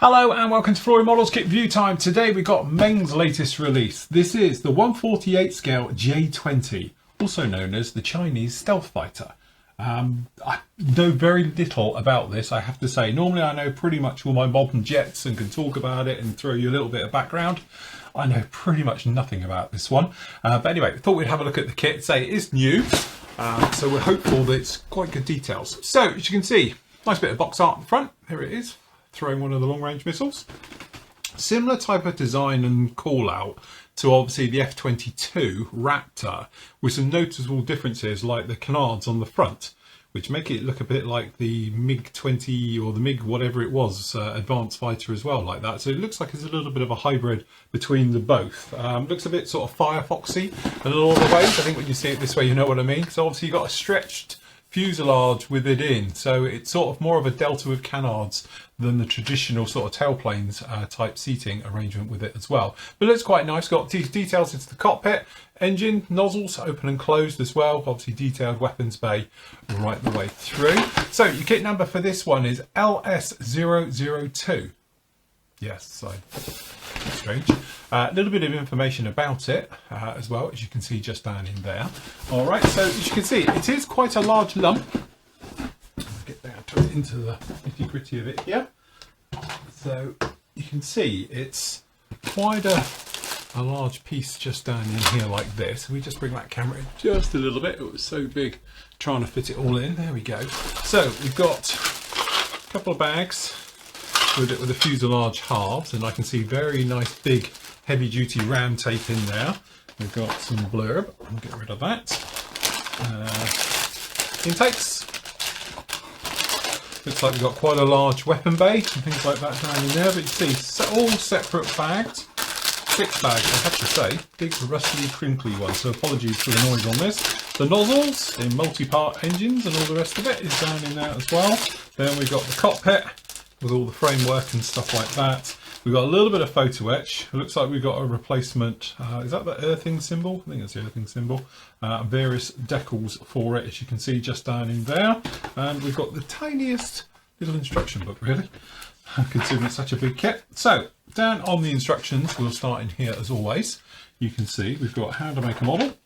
Hello and welcome to Flory Models Kit View Time. Today we've got Meng's latest release. This is the 1/48 scale J-20, also known as the Chinese stealth fighter. I know very little about this, I have to say. Normally I know pretty much all my modern jets and can talk about it and throw you a little bit of background. I know pretty much nothing about this one. But anyway, I thought we'd have a look at the kit. Say it is new, so we're hopeful that it's quite good details. So as you can see, nice bit of box art in the front. Here it is, throwing one of the long-range missiles. Similar type of design and call out to obviously the F-22 Raptor, with some noticeable differences like the canards on the front, which make it look a bit like the MiG-20 or the MiG whatever it was, advanced fighter as well, like that. So it looks like it's a little bit of a hybrid between the both. Looks a bit sort of Firefoxy in a lot of the ways. I think when you see it this way you know what I mean. So obviously you've got a stretched fuselage with it in, so it's sort of more of a delta with canards than the traditional sort of tailplanes type seating arrangement with it as well. But it looks quite nice. Got details into the cockpit, engine, nozzles open and closed as well, obviously detailed weapons bay right the way through. So your kit number for this one is LS002. Yes, so strange. A little bit of information about it as well, as you can see just down in there. All right, so as you can see, it is quite a large lump. Let's get down to it, into the nitty gritty of it here. So you can see it's quite a large piece just down in here like this. We just bring that camera in just a little bit. It was so big trying to fit it all in. There we go. So we've got a couple of bags with the fuselage halves, and I can see very nice big heavy duty ram tape in there. We've got some blurb, I'll get rid of that. Intakes. Looks like we've got quite a large weapon bay and things like that down in there, but you see all separate bags. Thick bags, I have to say, big rusty crinkly one, so apologies for the noise on this. The nozzles in multi-part engines and all the rest of it is down in there as well. Then we've got the cockpit with all the framework and stuff like that. We've got a little bit of photo-etch. It looks like we've got a replacement, is that the earthing symbol? I think it's the earthing symbol. Various decals for it, as you can see just down in there. And we've got the tiniest little instruction book, really, considering it's such a big kit. So, down on the instructions, we'll start in here as always. You can see we've got how to make a model.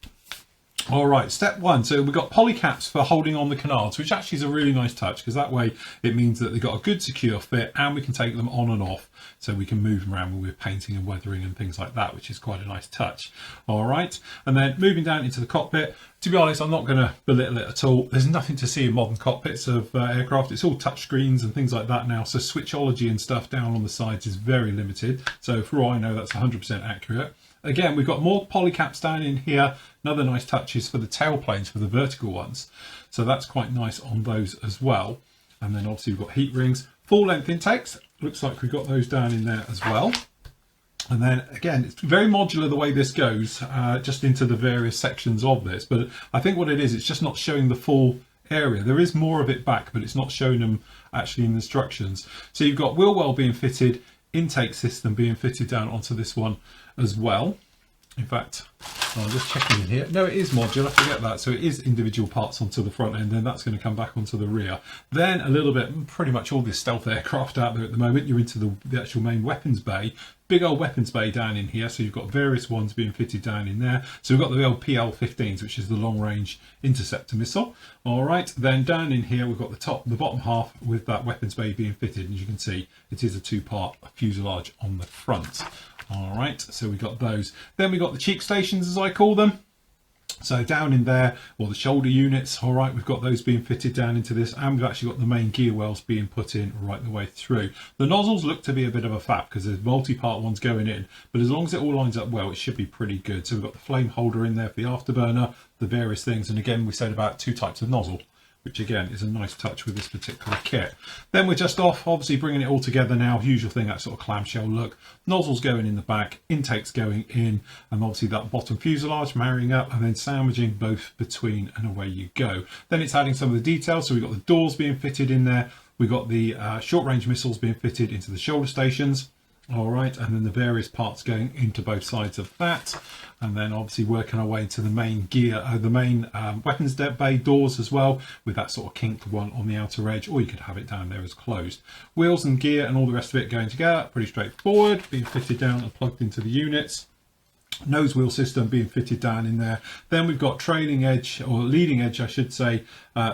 All right, step one. So we've got poly caps for holding on the canards, which actually is a really nice touch, because that way it means that they've got a good secure fit and we can take them on and off, so we can move them around when we're painting and weathering and things like that, which is quite a nice touch. All right, and then moving down into the cockpit. To be honest, I'm not going to belittle it at all. There's nothing to see in modern cockpits of aircraft. It's all touch screens and things like that now, so switchology and stuff down on the sides is very limited. So for all I know, that's 100% accurate. Again, we've got more poly caps down in here. Another nice touch is for the tailplanes, for the vertical ones. So that's quite nice on those as well. And then obviously we've got heat rings, full length intakes. Looks like we've got those down in there as well. And then again, it's very modular the way this goes, just into the various sections of this. But I think what it is, it's just not showing the full area. There is more of it back, but it's not showing them actually in the instructions. So you've got wheel well being fitted, intake system being fitted down onto this one as well. In fact, I'm just checking in here. No, it is modular, forget that. So it is individual parts onto the front end, then that's going to come back onto the rear. Then a little bit, pretty much all this stealth aircraft out there at the moment, you're into the actual main weapons bay. Big old weapons bay down in here, so you've got various ones being fitted down in there. So we've got the old PL-15s, which is the long-range interceptor missile. All right, then down in here we've got the bottom half with that weapons bay being fitted, and as you can see, it is a two-part fuselage on the front. All right, so we got those. Then we got the cheek stations, as I call them. So down in there, or the shoulder units, all right, we've got those being fitted down into this, and we've actually got the main gear wells being put in right the way through. The nozzles look to be a bit of a faff because there's multi-part ones going in, but as long as it all lines up well, it should be pretty good. So we've got the flame holder in there for the afterburner, the various things, and again, we said about 2 types of nozzle, which again is a nice touch with this particular kit. Then we're just off, obviously bringing it all together now, usual thing, that sort of clamshell look. Nozzles going in the back, intakes going in, and obviously that bottom fuselage marrying up and then sandwiching both between, and away you go. Then it's adding some of the details, so we've got the doors being fitted in there, we've got the short range missiles being fitted into the shoulder stations, All right, and then the various parts going into both sides of that, and then obviously working our way into the main gear, the main weapons bay doors as well, with that sort of kinked one on the outer edge, or you could have it down there as closed. Wheels and gear and all the rest of it going together, pretty straightforward, being fitted down and plugged into the units. Nose wheel system being fitted down in there. Then we've got trailing edge, or leading edge I should say,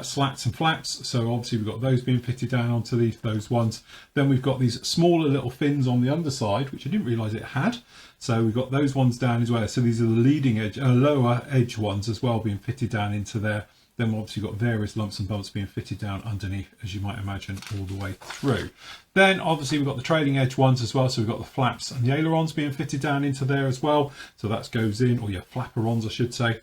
slats and flaps. So obviously we've got those being fitted down onto those ones. Then we've got these smaller little fins on the underside, which I didn't realise it had. So we've got those ones down as well. So these are the leading edge, lower edge ones as well being fitted down into there. Then we've obviously got various lumps and bumps being fitted down underneath, as you might imagine, all the way through. Then obviously we've got the trailing edge ones as well, so we've got the flaps and the ailerons being fitted down into there as well. So that goes in, or your flapperons I should say.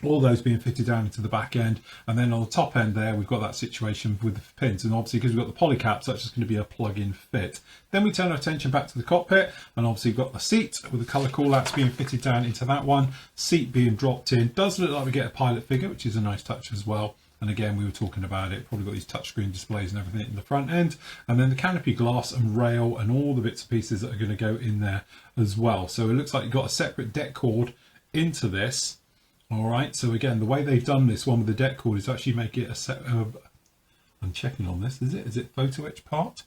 All those being fitted down into the back end, and then on the top end there we've got that situation with the pins, and obviously because we've got the poly caps, that's just going to be a plug-in fit. Then we turn our attention back to the cockpit, and obviously we've got the seat with the colour call-outs being fitted down into that one, seat being dropped in. Does look like we get a pilot figure, which is a nice touch as well. And again, we were talking about it, probably got these touchscreen displays and everything in the front end, and then the canopy glass and rail and all the bits and pieces that are going to go in there as well. So it looks like you've got a separate deck cord into this. All right, so again, the way they've done this one with the deck cord is actually make it a set of, I'm checking on this, is it photo-etch part?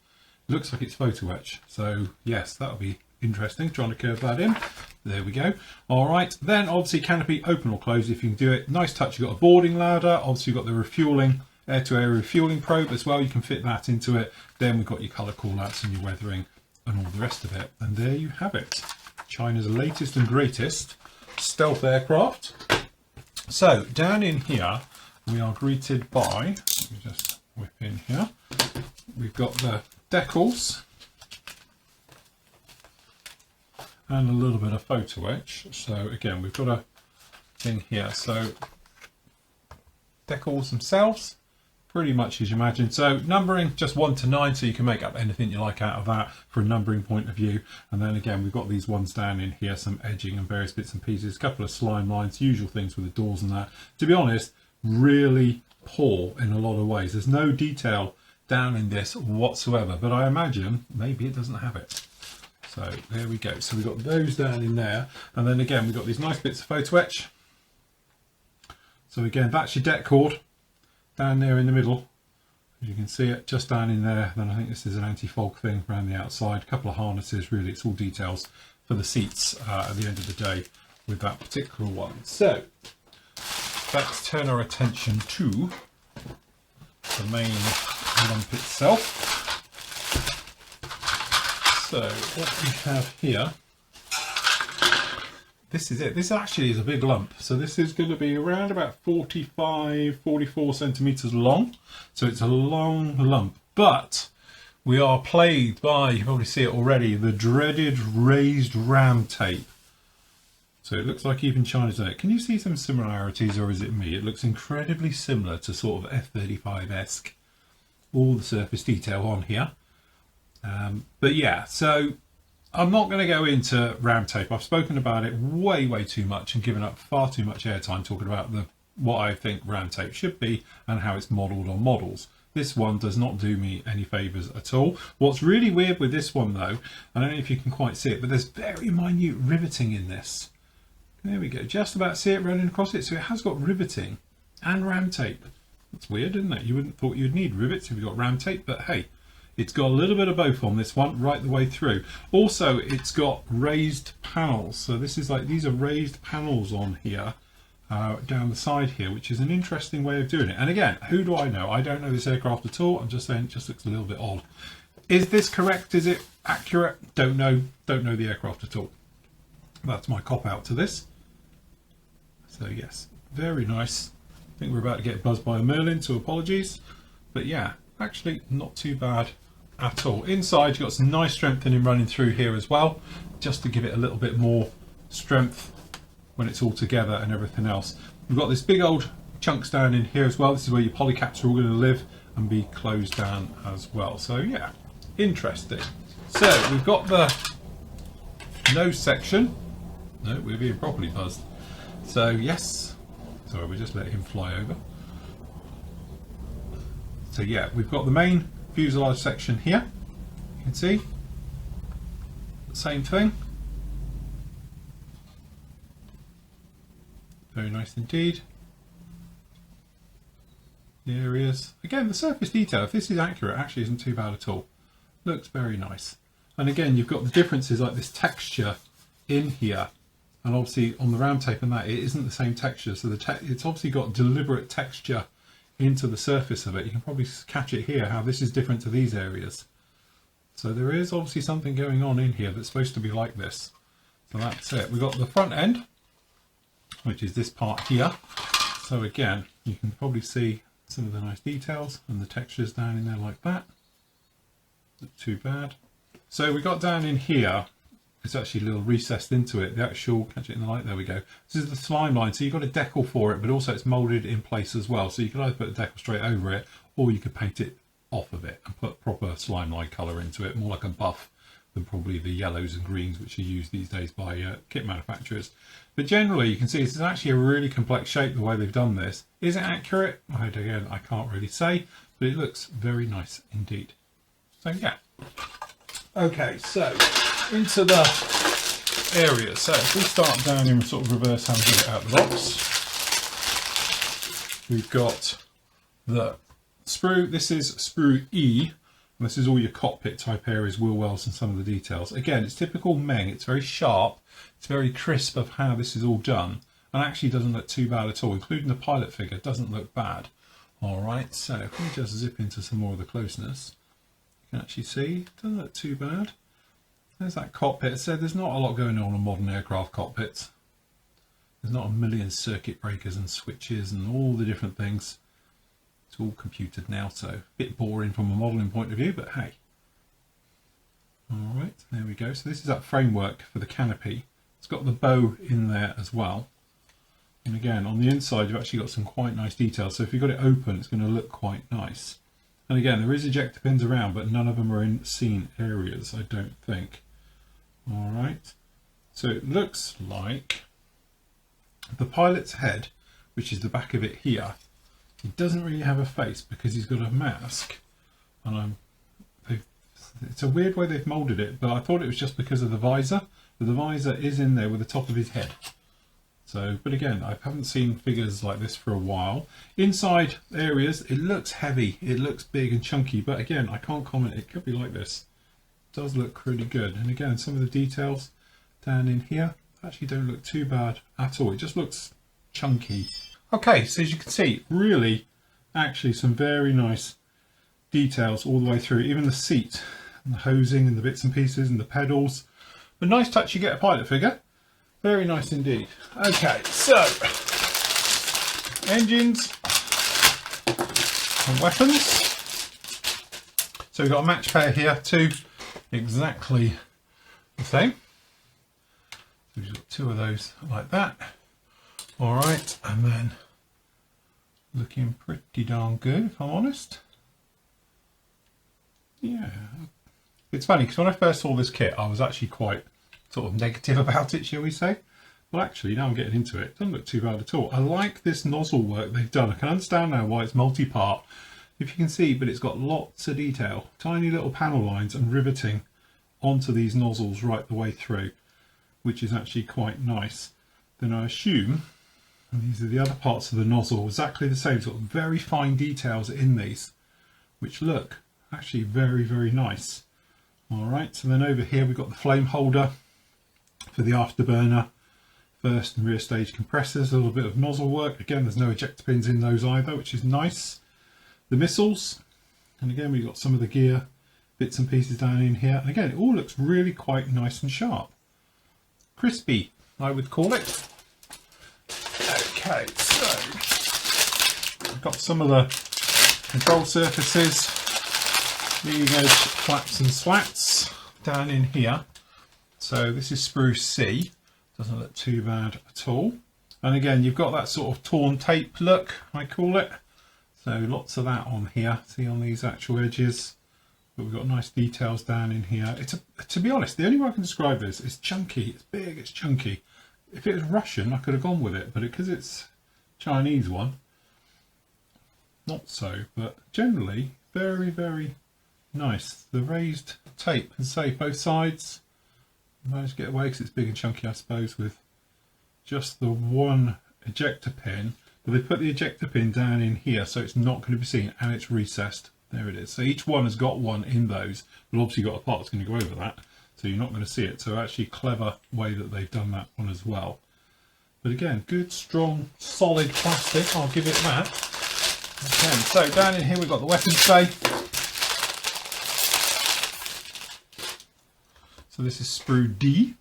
It looks like it's photo-etch, so yes, that'll be interesting, trying to curve that in. There we go. All right, then obviously canopy open or close if you can do it. Nice touch, you've got a boarding ladder, obviously you've got the refueling, air-to-air refueling probe as well, you can fit that into it. Then we've got your colour call-outs and your weathering and all the rest of it. And there you have it, China's latest and greatest stealth aircraft. So down in here we are greeted by, let me just whip in here, we've got the decals and a little bit of photo etch. So again, we've got a thing here, so decals themselves pretty much as you imagine. So numbering just 1 to 9, so you can make up anything you like out of that for a numbering point of view. And then again, we've got these ones down in here, some edging and various bits and pieces, a couple of slime lines, usual things with the doors and that. To be honest, really poor in a lot of ways. There's no detail down in this whatsoever, but I imagine maybe it doesn't have it. So there we go. So we've got those down in there, and then again we've got these nice bits of photo etch. So again, that's your deck cord down there in the middle, as you can see it just down in there. Then I think this is an anti-fog thing around the outside, a couple of harnesses, really it's all details for the seats at the end of the day with that particular one. So let's turn our attention to the main lump itself. So what we have here, this is it. This actually is a big lump. So this is going to be around about 44 centimeters long. So it's a long lump, but we are plagued by, you probably see it already, the dreaded raised ram tape. So it looks like even China's done it. Can you see some similarities, or is it me? It looks incredibly similar to sort of F-35-esque. All the surface detail on here. But yeah, so I'm not going to go into ram tape. I've spoken about it way too much and given up far too much airtime talking about what I think ram tape should be and how it's modelled on models. This one does not do me any favours at all. What's really weird with this one though, I don't know if you can quite see it, but there's very minute riveting in this. There we go, just about see it running across it. So it has got riveting and ram tape. That's weird, isn't it? You wouldn't thought you'd need rivets if you've got ram tape, but hey, it's got a little bit of both on this one right the way through. Also, it's got raised panels. So this is like, these are raised panels on here, down the side here, which is an interesting way of doing it. And again, who do I know? I don't know this aircraft at all. I'm just saying it just looks a little bit odd. Is this correct? Is it accurate? Don't know. Don't know the aircraft at all. That's my cop out to this. So yes, very nice. I think we're about to get buzzed by a Merlin, so apologies. But yeah, actually not too bad at all. Inside you've got some nice strengthening running through here as well, just to give it a little bit more strength when it's all together and everything else. We've got this big old chunks down in here as well. This is where your poly caps are all going to live and be closed down as well. So yeah, interesting. So we've got the nose section. No, we're being properly buzzed. So yes, sorry, we just let him fly over. So yeah, we've got the main fuselage section here, you can see. same thing. Very nice indeed. The areas. Again, the surface detail, if this is accurate, actually isn't too bad at all. Looks very nice. And again, you've got the differences like this texture in here. And obviously on the round tape and that, it isn't the same texture. So it's obviously got deliberate texture into the surface of it. You can probably catch it here, how this is different to these areas. So there is obviously something going on in here that's supposed to be like this. So that's it. We've got the front end, which is this part here. So again, you can probably see some of the nice details and the textures down in there like that. Not too bad. So we got down in here, it's actually a little recessed into it. The actual, catch it in the light, there we go. This is the slime line, so you've got a decal for it, but also it's moulded in place as well. So you could either put a decal straight over it, or you could paint it off of it and put proper slime line colour into it, more like a buff than probably the yellows and greens which are used these days by kit manufacturers. But generally you can see it's actually a really complex shape the way they've done this. Is it accurate? Again, I can't really say, but it looks very nice indeed. So yeah. Okay, so into the area. So if we start down in sort of reverse hand it out of the box, we've got the sprue. This is sprue E. And this is all your cockpit type areas, wheel wells and some of the details. Again, it's typical Meng. It's very sharp. It's very crisp of how this is all done. And actually doesn't look too bad at all, including the pilot figure. It doesn't look bad. All right, so if we just zip into some more of the closeness, you can actually see it doesn't look too bad. There's that cockpit. So there's not a lot going on modern aircraft cockpits. There's not a million circuit breakers and switches and all the different things. It's all computed now, so a bit boring from a modelling point of view, but hey. Alright, there we go. So this is that framework for the canopy. It's got the bow in there as well. And again, on the inside, you've actually got some quite nice details. So if you've got it open, it's going to look quite nice. And again, there is ejector pins around, but none of them are in seen areas, I don't think. Alright, so it looks like the pilot's head, which is the back of it here, he doesn't really have a face because he's got a mask, and it's a weird way they've moulded it, but I thought it was just because of the visor. But the visor is in there with the top of his head. So, but again, I haven't seen figures like this for a while. Inside areas, it looks heavy, it looks big and chunky, but again, I can't comment. It could be like this. It does look pretty good. And again, some of the details down in here actually don't look too bad at all. It just looks chunky. Okay, so as you can see, really, actually some very nice details all the way through, even the seat and the hosing and the bits and pieces and the pedals. But nice touch, you get a pilot figure. Very nice indeed. Okay, so engines and weapons. So we've got a match pair here, two exactly the same. So we've got two of those like that. All right, and then looking pretty darn good, if I'm honest. Yeah, it's funny because when I first saw this kit, I was actually quite sort of negative about it, shall we say. Well, actually, now I'm getting into it. It doesn't look too bad at all. I like this nozzle work they've done. I can understand now why it's multi-part, if you can see, but it's got lots of detail, tiny little panel lines and riveting onto these nozzles right the way through, which is actually quite nice. Then I assume, and these are the other parts of the nozzle, exactly the same, sort of very fine details in these, which look actually very, very nice. All right, so then over here we've got the flame holder for the afterburner, first and rear stage compressors, a little bit of nozzle work. Again, there's no ejector pins in those either, which is nice. The missiles, and again we've got some of the gear bits and pieces down in here. And again, it all looks really quite nice and sharp. Crispy, I would call it. Okay, so I've got some of the control surfaces, leading edge flaps and slats down in here. So this is sprue C, doesn't look too bad at all. And again, you've got that sort of torn tape look, I call it. So lots of that on here, see on these actual edges. But we've got nice details down in here. To be honest, the only way I can describe this is chunky. It's big, it's chunky. If it was Russian, I could have gone with it, but because it's Chinese one, not so. But generally, very, very nice. The raised tape, and say both sides, managed to get away because it's big and chunky, I suppose, with just the one ejector pin. But they put the ejector pin down in here, so it's not going to be seen, and it's recessed. There it is. So each one has got one in those, but obviously you've got a part that's going to go over that, so you're not going to see it. So actually clever way that they've done that one as well. But again, good, strong, solid plastic, I'll give it that. Okay, so down in here we've got the weapons bay. So this is Sprue D,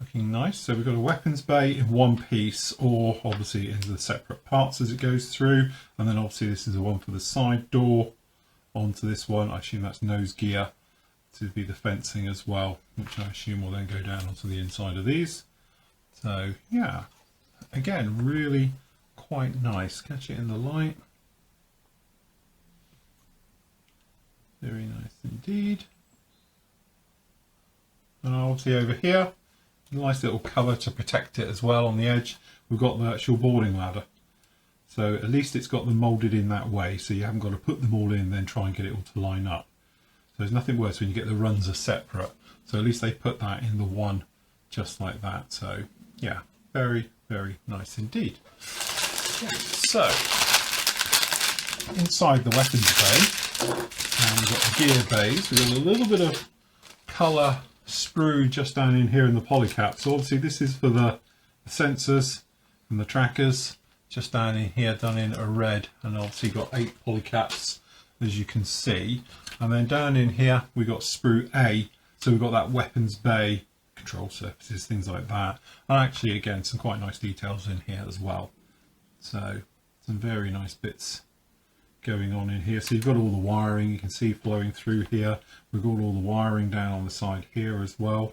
looking nice. So we've got a weapons bay in one piece, or obviously into the separate parts as it goes through. And then obviously this is the one for the side door onto this one. I assume that's nose gear to be the fencing as well, which I assume will then go down onto the inside of these. So yeah, again, really quite nice. Catch it in the light. Very nice indeed. And obviously over here, a nice little cover to protect it as well on the edge. We've got the actual boarding ladder. So at least it's got them moulded in that way, so you haven't got to put them all in and then try and get it all to line up. So there's nothing worse when you get the runs are separate. So at least they put that in the one just like that. So yeah, very, very nice indeed. Yeah. So inside the weapons bay, and we've got the gear bays. We've got a little bit of colour sprue just down in here in the polycap. So obviously this is for the sensors and the trackers, just down in here done in a red, and obviously got 8 polycaps as you can see. And then down in here we got Sprue A, so we've got that weapons bay, control surfaces, things like that. And actually again some quite nice details in here as well. So some very nice bits going on in here. So you've got all the wiring you can see flowing through here. We've got all the wiring down on the side here as well.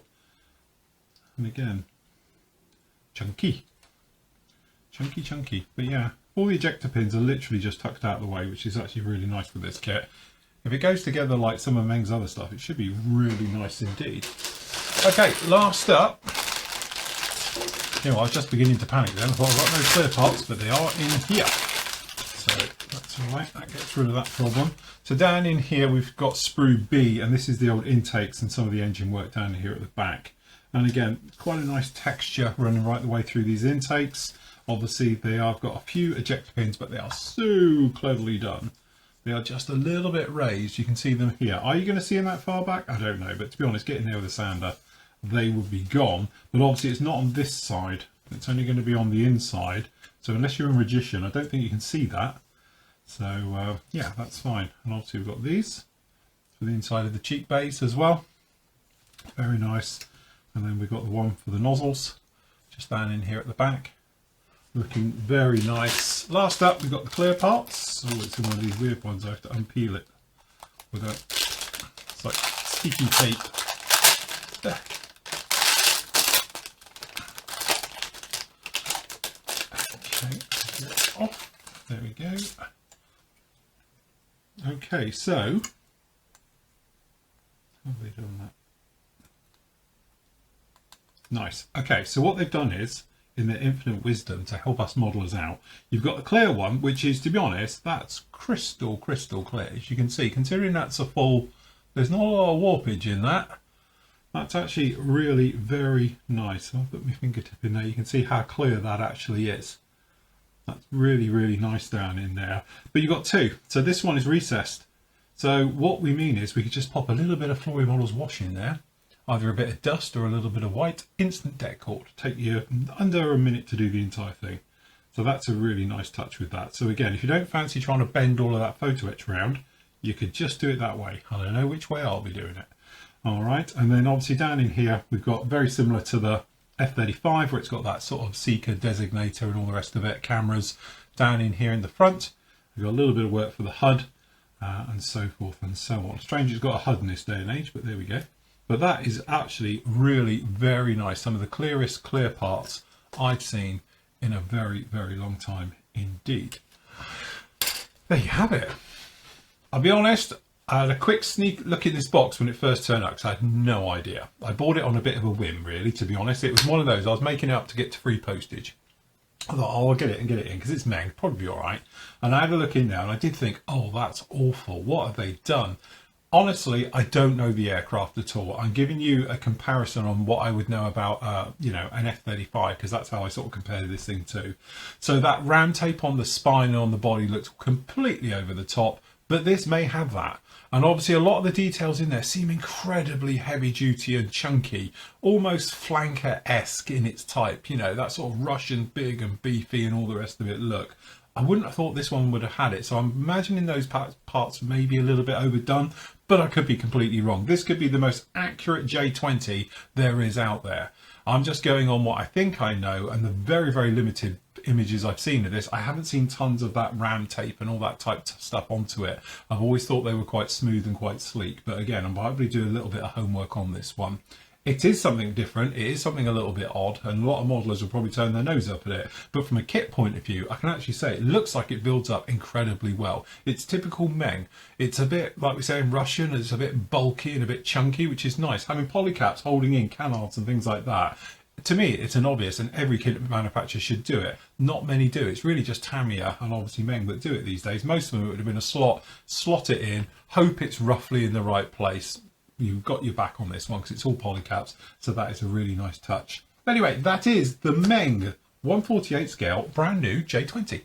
And again, chunky. But yeah, all the ejector pins are literally just tucked out of the way, which is actually really nice with this kit. If it goes together like some of Meng's other stuff, it should be really nice indeed. Okay, last up. You know, I was just beginning to panic then. I thought I've got no clear parts, but they are in here. So that's alright, that gets rid of that problem. So down in here we've got Sprue B, and this is the old intakes and some of the engine work down here at the back. And again, quite a nice texture running right the way through these intakes. Obviously they have got a few ejector pins, but they are so cleverly done. They are just a little bit raised. You can see them here. Are you going to see them that far back? I don't know, but to be honest, getting there with a sander, they would be gone. But obviously it's not on this side. It's only going to be on the inside. So unless you're a magician, I don't think you can see that. So yeah, that's fine. And obviously we've got these for the inside of the cheek base as well. Very nice. And then we've got the one for the nozzles, just down in here at the back. Looking very nice. Last up, we've got the clear parts. Oh, it's one of these weird ones. I have to unpeel it with a, it's like sticky tape. Okay, get it off. There we go. Okay, so how have they done that? Nice. Okay, so what they've done is, in their infinite wisdom to help us modelers out, you've got the clear one, which is, to be honest, that's crystal clear. As you can see, considering that's a full, there's not a lot of warpage in that. That's actually really very nice. I'll put my fingertip in there. You can see how clear that actually is. That's really, really nice down in there. But you've got two. So this one is recessed. So what we mean is we could just pop a little bit of Flory Models wash in there, either a bit of dust or a little bit of white, instant decor. Take you under a minute to do the entire thing. So that's a really nice touch with that. So again, if you don't fancy trying to bend all of that photo etch around, you could just do it that way. I don't know which way I'll be doing it. All right, and then obviously down in here, we've got very similar to the F-35, where it's got that sort of seeker designator and all the rest of it, cameras down in here in the front. We've got a little bit of work for the HUD and so forth and so on. Strange it's got a HUD in this day and age, but there we go. But that is actually really very nice. Some of the clearest clear parts I've seen in a very, very long time indeed. There you have it. I'll be honest, I had a quick sneak look in this box when it first turned up because I had no idea. I bought it on a bit of a whim, really, to be honest. It was one of those, I was making it up to get to free postage. I thought, oh, I'll get it and get it in because it's Meng, probably be all right. And I had a look in there and I did think, oh, that's awful. What have they done? Honestly, I don't know the aircraft at all. I'm giving you a comparison on what I would know about, an F-35, because that's how I sort of compare this thing to. So that ram tape on the spine and on the body looks completely over the top, but this may have that. And obviously a lot of the details in there seem incredibly heavy duty and chunky, almost flanker-esque in its type, that sort of Russian big and beefy and all the rest of it look. I wouldn't have thought this one would have had it, so I'm imagining those parts may be a little bit overdone, but I could be completely wrong. This could be the most accurate J-20 there is out there. I'm just going on what I think I know and the very, very limited images I've seen of this. I haven't seen tons of that ram tape and all that type of stuff onto it. I've always thought they were quite smooth and quite sleek, but again, I'm probably doing a little bit of homework on this one. It is something different, it is something a little bit odd, and a lot of modelers will probably turn their nose up at it, but from a kit point of view, I can actually say it looks like it builds up incredibly well. It's typical Meng. It's a bit, like we say in Russian, it's a bit bulky and a bit chunky, which is nice. Having polycaps holding in canards and things like that, to me, it's an obvious, and every kit manufacturer should do it. Not many do. It's really just Tamiya and obviously Meng that do it these days. Most of them, it would have been a slot it in, hope it's roughly in the right place. You've got your back on this one because it's all polycaps, so that is a really nice touch. Anyway, that is the Meng 1/48 scale brand new J-20.